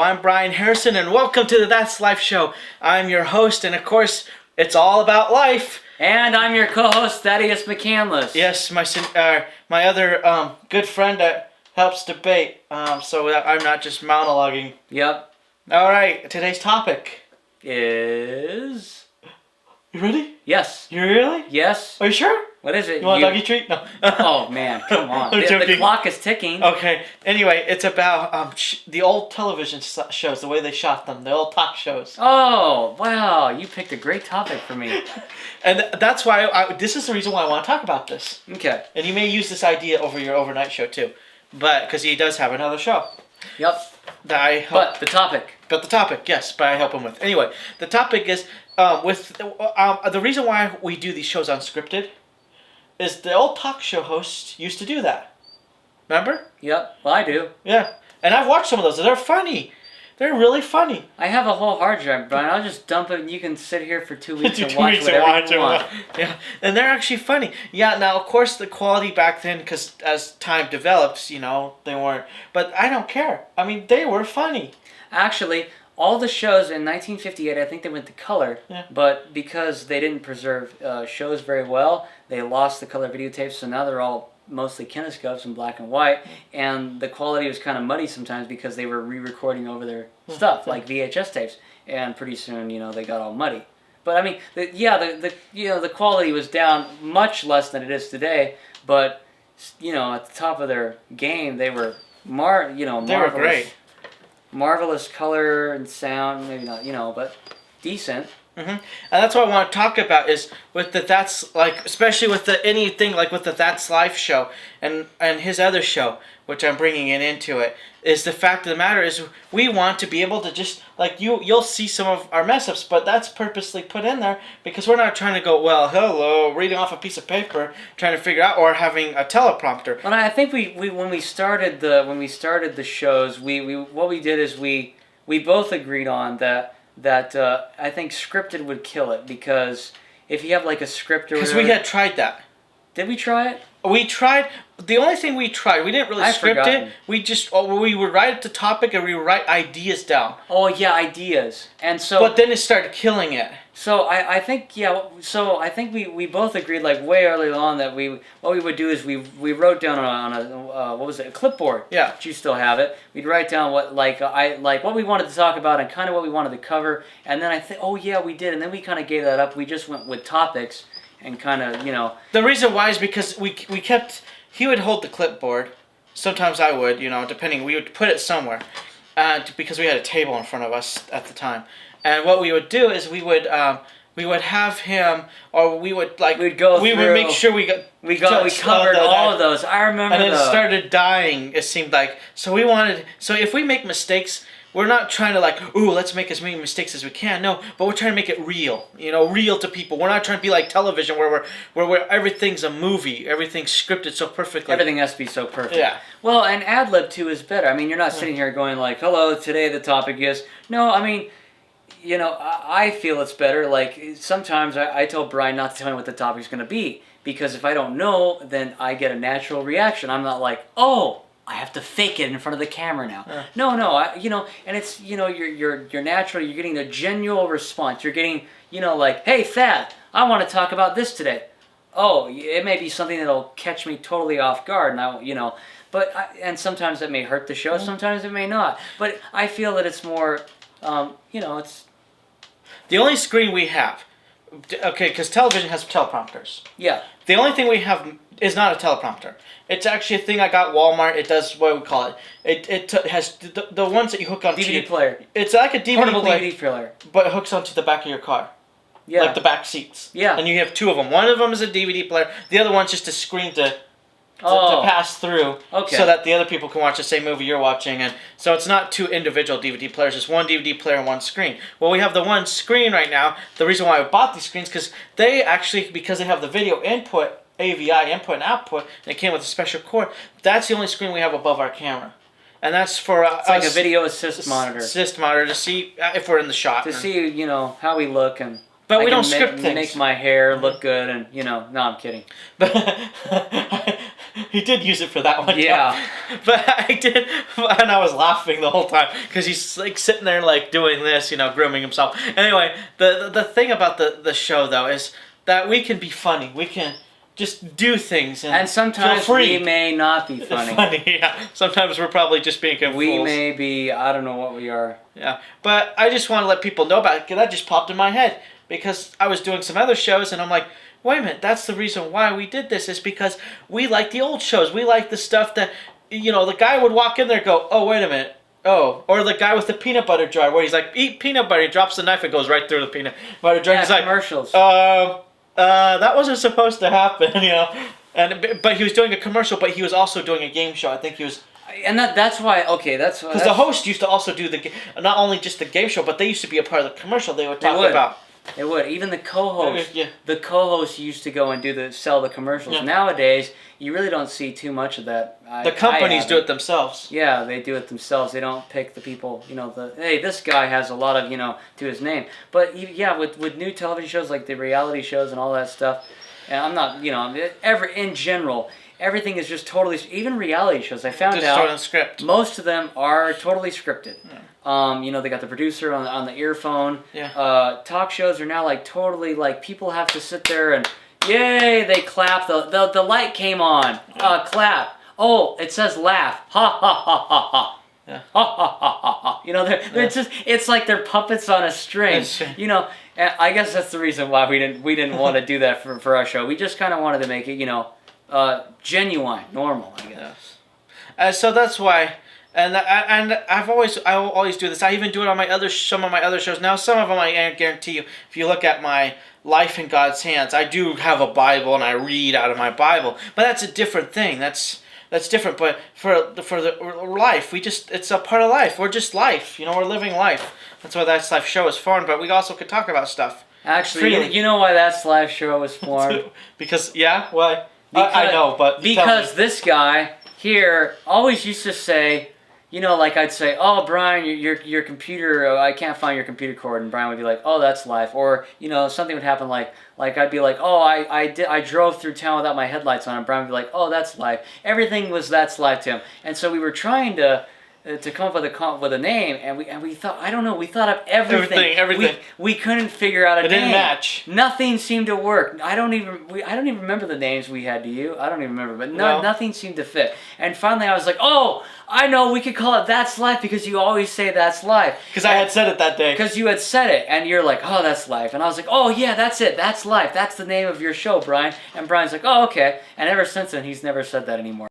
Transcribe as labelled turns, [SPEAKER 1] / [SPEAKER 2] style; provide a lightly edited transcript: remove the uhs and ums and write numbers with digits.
[SPEAKER 1] I'm Brian Harrison, and welcome to the That's Life Show. I'm your host, and of course, it's all about life.
[SPEAKER 2] And I'm your co-host, Thaddeus McCandless.
[SPEAKER 1] Yes, my other good friend that helps debate, so that I'm not just monologuing.
[SPEAKER 2] Yep.
[SPEAKER 1] All right, today's topic
[SPEAKER 2] is...
[SPEAKER 1] You ready?
[SPEAKER 2] Yes.
[SPEAKER 1] You really?
[SPEAKER 2] Yes.
[SPEAKER 1] Are you sure?
[SPEAKER 2] What is it?
[SPEAKER 1] You want a doggy treat? No.
[SPEAKER 2] Oh, man, come on.
[SPEAKER 1] I'm joking.
[SPEAKER 2] The clock is ticking.
[SPEAKER 1] Okay, anyway, it's about the old television shows, the way they shot them, the old talk shows.
[SPEAKER 2] Oh, wow, you picked a great topic for me.
[SPEAKER 1] And that's why this is the reason why I want to talk about this.
[SPEAKER 2] Okay.
[SPEAKER 1] And you may use this idea over your overnight show too, but because he does have another show.
[SPEAKER 2] Yep.
[SPEAKER 1] That I help.
[SPEAKER 2] But the topic.
[SPEAKER 1] But the topic, yes, but I help him with. Anyway, the topic is the reason why we do these shows unscripted is the old talk show hosts used to do that. Remember?
[SPEAKER 2] Yep. Well, I do.
[SPEAKER 1] Yeah, and I've watched some of those. They're funny. They're really funny.
[SPEAKER 2] I have a whole hard drive, Brian. I'll just dump it and you can sit here for 2 weeks and watch whatever you want.
[SPEAKER 1] Yeah, and they're actually funny. Yeah, now, of course, the quality back then, because as time develops, they weren't. But I don't care. I mean, they were funny.
[SPEAKER 2] Actually, all the shows in 1958, I think they went to color, but because they didn't preserve shows very well, they lost the color videotapes, so now they're all mostly kinescopes in black and white, and the quality was kind of muddy sometimes because they were re-recording over their stuff, like VHS tapes, and pretty soon, they got all muddy. But I mean, the quality was down much less than it is today, but at the top of their game, they were marvelous.
[SPEAKER 1] They were great.
[SPEAKER 2] Marvelous color and sound, maybe not, but decent.
[SPEAKER 1] Mm-hmm. And that's what I want to talk about is with especially with anything like with the That's Life show and his other show, which I'm bringing into it, is the fact of the matter is we want to be able to just, you'll see some of our mess ups, but that's purposely put in there because we're not trying to go, well, hello, reading off a piece of paper, trying to figure out, or having a teleprompter.
[SPEAKER 2] But I think we when we started the shows, what we did is we both agreed on that I think scripted would kill it because if you have like a script or
[SPEAKER 1] because we had tried that.
[SPEAKER 2] Did we try it?
[SPEAKER 1] We tried. The only thing we tried, we didn't really script it. We just we would write the topic and we would write ideas down.
[SPEAKER 2] Oh yeah, ideas. And so.
[SPEAKER 1] But then it started killing it.
[SPEAKER 2] So I think we both agreed way early on that what we would do is we wrote down on a clipboard.
[SPEAKER 1] Yeah.
[SPEAKER 2] But you still have it. We'd write down what what we wanted to talk about and kind of what we wanted to cover, and then I think we did, and then we kind of gave that up. We just went with topics and kind of
[SPEAKER 1] The reason why is because we kept. He would hold the clipboard. Sometimes I would, depending. We would put it somewhere, because we had a table in front of us at the time. And what we would do is we would have him, or we would would make sure we
[SPEAKER 2] covered all of those. I remember.
[SPEAKER 1] And then it started dying. It seemed like so if we make mistakes, we're not trying to let's make as many mistakes as we can. No, but we're trying to make it real. Real to people. We're not trying to be like television where everything's a movie, everything's scripted so perfectly.
[SPEAKER 2] Everything has to be so perfect.
[SPEAKER 1] Yeah.
[SPEAKER 2] Well, and ad lib too is better. I mean, you're not sitting here going "Hello, today the topic is." No, I mean. I feel it's better. Sometimes I tell Brian not to tell me what the topic's going to be because if I don't know, then I get a natural reaction. I'm not like, oh, I have to fake it in front of the camera now. No, and it's you're natural. You're getting a genuine response. You're getting hey Thad, I want to talk about this today. Oh, it may be something that'll catch me totally off guard, and and sometimes it may hurt the show. Sometimes it may not. But I feel that it's more. It's...
[SPEAKER 1] The only screen we have, because television has teleprompters.
[SPEAKER 2] Yeah.
[SPEAKER 1] The only thing we have is not a teleprompter. It's actually a thing I got at Walmart. It does what we call it. It has the ones that you hook onto
[SPEAKER 2] DVD player.
[SPEAKER 1] It's like a DVD
[SPEAKER 2] portable
[SPEAKER 1] player,
[SPEAKER 2] DVD player,
[SPEAKER 1] but it hooks onto the back of your car.
[SPEAKER 2] Yeah.
[SPEAKER 1] Like the back seats.
[SPEAKER 2] Yeah.
[SPEAKER 1] And you have two of them. One of them is a DVD player. The other one's just a screen to pass through, so that the other people can watch the same movie you're watching, and so it's not two individual DVD players. It's one DVD player and one screen. Well, we have the one screen right now. The reason why I bought these screens because they have the video input, AVI input and output, and it came with a special cord. That's the only screen we have above our camera, and that's for
[SPEAKER 2] it's like a video assist monitor.
[SPEAKER 1] Assist monitor to see if we're in the shot.
[SPEAKER 2] To see how we look and.
[SPEAKER 1] But we don't script things.
[SPEAKER 2] Make my hair look good, and no, I'm kidding.
[SPEAKER 1] But He did use it for that one.
[SPEAKER 2] Yeah.
[SPEAKER 1] Time. But I did, and I was laughing the whole time because he's like sitting there like doing this, grooming himself. Anyway, the thing about the show though is that we can be funny. We can just do things and
[SPEAKER 2] sometimes
[SPEAKER 1] feel free.
[SPEAKER 2] we may not be funny.
[SPEAKER 1] Yeah. Sometimes we're probably just being fools.
[SPEAKER 2] We may be, I don't know what we are.
[SPEAKER 1] Yeah. But I just want to let people know about it because that just popped in my head because I was doing some other shows and I'm like, wait a minute, that's the reason why we did this is because we like the old shows. We like the stuff that, the guy would walk in there and go, oh, wait a minute. Oh, or the guy with the peanut butter jar where he's like, eat peanut butter. He drops the knife and goes right through the peanut butter jar.
[SPEAKER 2] Yeah,
[SPEAKER 1] he's like,
[SPEAKER 2] commercials.
[SPEAKER 1] That wasn't supposed to happen, but he was doing a commercial, but he was also doing a game show. I think he was,
[SPEAKER 2] and that's why. Okay, that's
[SPEAKER 1] because the host used to also do not only just the game show, but they used to be a part of the commercial. They would talk about.
[SPEAKER 2] It would. Even the co-host.
[SPEAKER 1] Yeah.
[SPEAKER 2] The co-host used to go and sell the commercials. Yeah. Nowadays, you really don't see too much of that.
[SPEAKER 1] The companies do it themselves.
[SPEAKER 2] Yeah, they do it themselves. They don't pick the people. Hey, this guy has a lot of to his name. But yeah, with new television shows like the reality shows and all that stuff, and I'm not in general. Everything is just totally, even reality shows. I found out
[SPEAKER 1] script.
[SPEAKER 2] Most of them are totally scripted. Yeah. They got the producer on the earphone.
[SPEAKER 1] Yeah.
[SPEAKER 2] Talk shows are now like totally like people have to sit there and yay, they clap. The light came on. Clap. Oh, it says laugh. Ha ha ha ha ha.
[SPEAKER 1] Yeah.
[SPEAKER 2] Ha ha ha ha ha. They're just, it's like they're puppets on a string. And I guess that's the reason why we didn't want to do that for our show. We just kind of wanted to make it genuine, normal, I guess.
[SPEAKER 1] Yes. So that's why. And I will always do this. I even do it on some of my other shows. Now, some of them I guarantee you, if you look at my Life in God's Hands, I do have a Bible and I read out of my Bible. But that's a different thing. That's different. But for the life, it's a part of life. We're just life. We're living life. That's why That's Life show is fun. But we also could talk about stuff.
[SPEAKER 2] Actually, you know why That's Life show was formed?
[SPEAKER 1] Because why? I know, but
[SPEAKER 2] because this guy here always used to say. Like I'd say, oh, Brian, your computer, I can't find your computer cord. And Brian would be like, oh, that's life. Or, something would happen like I'd be like, oh, I drove through town without my headlights on. And Brian would be like, oh, that's life. Everything was that's life to him. And so we were trying to come up with a name, and we thought, I don't know, we thought of everything. We couldn't figure out a name. It
[SPEAKER 1] didn't match.
[SPEAKER 2] Nothing seemed to work. I don't even remember the names we had to you. I don't even remember, but nothing seemed to fit. And finally, I was like, oh, I know, we could call it That's Life because you always say That's Life.
[SPEAKER 1] Because I had said it that day.
[SPEAKER 2] Because you had said it, and you're like, oh, that's life. And I was like, oh, yeah, that's it. That's life. That's the name of your show, Brian. And Brian's like, oh, okay. And ever since then, he's never said that anymore.